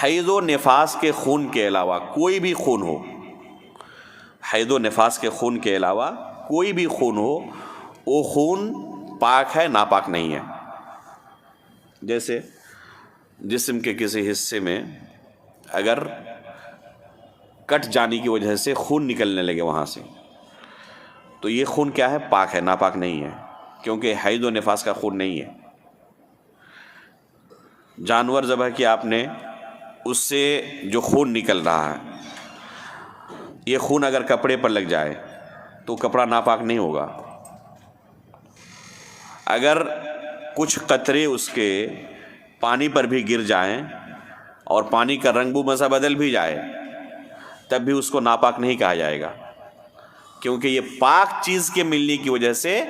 حیض و نفاس کے خون کے علاوہ کوئی بھی خون ہو، حیض و نفاس کے خون کے علاوہ کوئی بھی خون ہو، وہ خون پاک ہے ناپاک نہیں ہے۔ جیسے جسم کے کسی حصے میں اگر کٹ جانے کی وجہ سے خون نکلنے لگے وہاں سے، تو یہ خون کیا ہے؟ پاک ہے، ناپاک نہیں ہے، کیونکہ حیض و نفاس کا خون نہیں ہے۔ جانور ذبح کیا آپ نے، اس سے جو خون نکل رہا ہے، یہ خون اگر کپڑے پر لگ جائے تو کپڑا ناپاک نہیں ہوگا۔ اگر کچھ قطرے اس کے پانی پر بھی گر جائیں اور پانی کا رنگ بو مزہ بدل بھی جائے، تب بھی اس کو ناپاک نہیں کہا جائے گا، کیونکہ یہ پاک چیز کے ملنے کی وجہ سے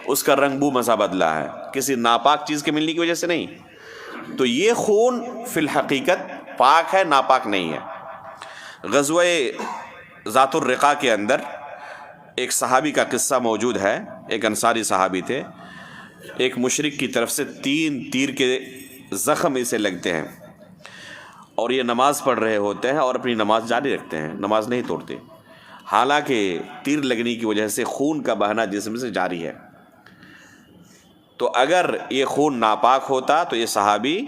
اس کا رنگ بو مزہ بدلا ہے، کسی ناپاک چیز کے ملنے کی وجہ سے نہیں۔ تو یہ خون فی الحقیقت پاک ہے، ناپاک نہیں ہے۔ غزوہ ذات الرقاع کے اندر ایک صحابی کا قصہ موجود ہے، ایک انصاری صحابی تھے، ایک مشرک کی طرف سے 3 تیر کے زخم اسے لگتے ہیں، اور یہ نماز پڑھ رہے ہوتے ہیں اور اپنی نماز جاری رکھتے ہیں، نماز نہیں توڑتے، حالانکہ تیر لگنے کی وجہ سے خون کا بہنا جسم سے جاری ہے۔ تو اگر یہ خون ناپاک ہوتا تو یہ صحابی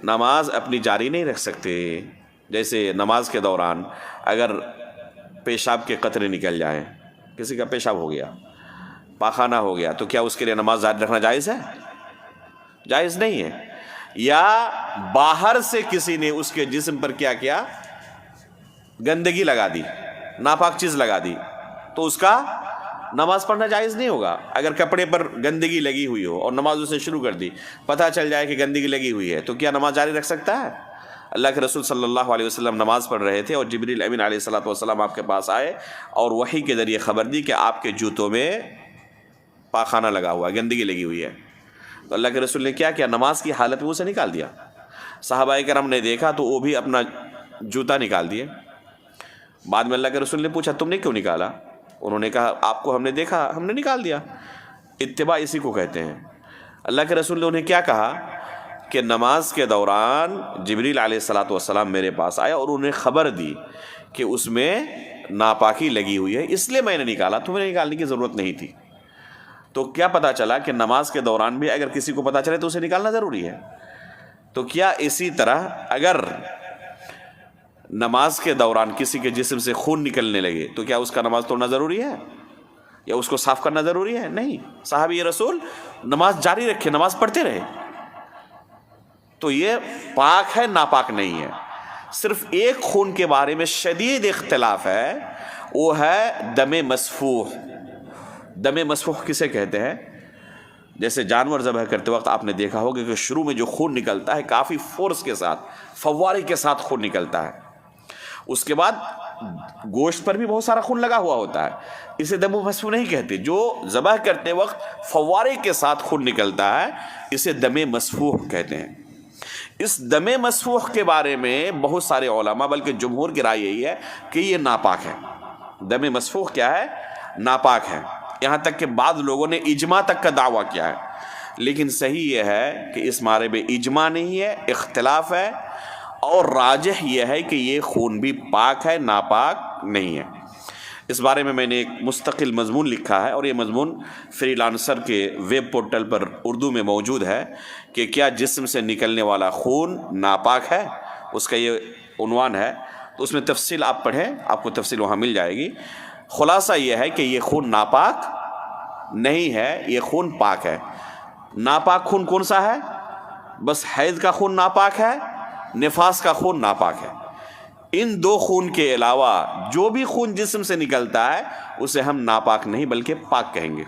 نماز اپنی جاری نہیں رکھ سکتے۔ جیسے نماز کے دوران اگر پیشاب کے قطرے نکل جائیں، کسی کا پیشاب ہو گیا، پاخانہ ہو گیا، تو کیا اس کے لیے نماز جاری رکھنا جائز ہے؟ جائز نہیں ہے۔ یا باہر سے کسی نے اس کے جسم پر کیا کیا؟ گندگی لگا دی، ناپاک چیز لگا دی، تو اس کا نماز پڑھنا جائز نہیں ہوگا۔ اگر کپڑے پر گندگی لگی ہوئی ہو اور نماز اس نے شروع کر دی، پتہ چل جائے کہ گندگی لگی ہوئی ہے، تو کیا نماز جاری رکھ سکتا ہے؟ اللہ کے رسول صلی اللہ علیہ وسلم نماز پڑھ رہے تھے اور جبریل امین علیہ الصلوۃ والسلام آپ کے پاس آئے اور وحی کے ذریعے خبر دی کہ آپ کے جوتوں میں پاخانہ لگا ہوا ہے، گندگی لگی ہوئی ہے۔ تو اللہ کے رسول نے کیا کیا؟ نماز کی حالت میں اسے نکال دیا۔ صحابہ کرام نے دیکھا تو وہ بھی اپنا جوتا نکال دیے۔ بعد میں اللہ کے رسول نے پوچھا تم نے کیوں نکالا؟ انہوں نے کہا آپ کو ہم نے دیکھا، ہم نے نکال دیا۔ اتباع اسی کو کہتے ہیں۔ اللہ کے رسول نے انہیں کیا کہا کہ نماز کے دوران جبریل علیہ الصلوۃ والسلام میرے پاس آیا اور انہیں خبر دی کہ اس میں ناپاکی لگی ہوئی ہے، اس لیے میں نے نکالا، تمہیں نکالنے کی ضرورت نہیں تھی۔ تو کیا پتہ چلا کہ نماز کے دوران بھی اگر کسی کو پتہ چلے تو اسے نکالنا ضروری ہے۔ تو کیا اسی طرح اگر نماز کے دوران کسی کے جسم سے خون نکلنے لگے تو کیا اس کا نماز توڑنا ضروری ہے یا اس کو صاف کرنا ضروری ہے؟ نہیں۔ صحابی رسول نماز جاری رکھے، نماز پڑھتے رہے۔ تو یہ پاک ہے، ناپاک نہیں ہے۔ صرف ایک خون کے بارے میں شدید اختلاف ہے، وہ ہے دم مسفوح۔ دم مسفوح کسے کہتے ہیں؟ جیسے جانور ذبح کرتے وقت آپ نے دیکھا ہوگا کہ شروع میں جو خون نکلتا ہے کافی فورس کے ساتھ، فوارے کے ساتھ خون نکلتا ہے، اس کے بعد گوشت پر بھی بہت سارا خون لگا ہوا ہوتا ہے، اسے دم مسفوح نہیں کہتے۔ جو ذبح کرتے وقت فوارے کے ساتھ خون نکلتا ہے اسے دم مسفوح کہتے ہیں۔ اس دم مسفوح کے بارے میں بہت سارے علماء، بلکہ جمہور کی رائے یہی ہے کہ یہ ناپاک ہے۔ دم مسفوح کیا ہے؟ ناپاک ہے۔ یہاں تک کہ بعض لوگوں نے اجماع تک کا دعویٰ کیا ہے، لیکن صحیح یہ ہے کہ اس بارے میں اجماع نہیں ہے، اختلاف ہے، اور راجح یہ ہے کہ یہ خون بھی پاک ہے، ناپاک نہیں ہے۔ اس بارے میں نے ایک مستقل مضمون لکھا ہے، اور یہ مضمون فری لانسر کے ویب پورٹل پر اردو میں موجود ہے کہ کیا جسم سے نکلنے والا خون ناپاک ہے، اس کا یہ عنوان ہے۔ تو اس میں تفصیل آپ پڑھیں، آپ کو تفصیل وہاں مل جائے گی۔ خلاصہ یہ ہے کہ یہ خون ناپاک نہیں ہے، یہ خون پاک ہے۔ ناپاک خون کون سا ہے؟ بس حیض کا خون ناپاک ہے، نفاس کا خون ناپاک ہے۔ ان 2 خون کے علاوہ جو بھی خون جسم سے نکلتا ہے اسے ہم ناپاک نہیں بلکہ پاک کہیں گے۔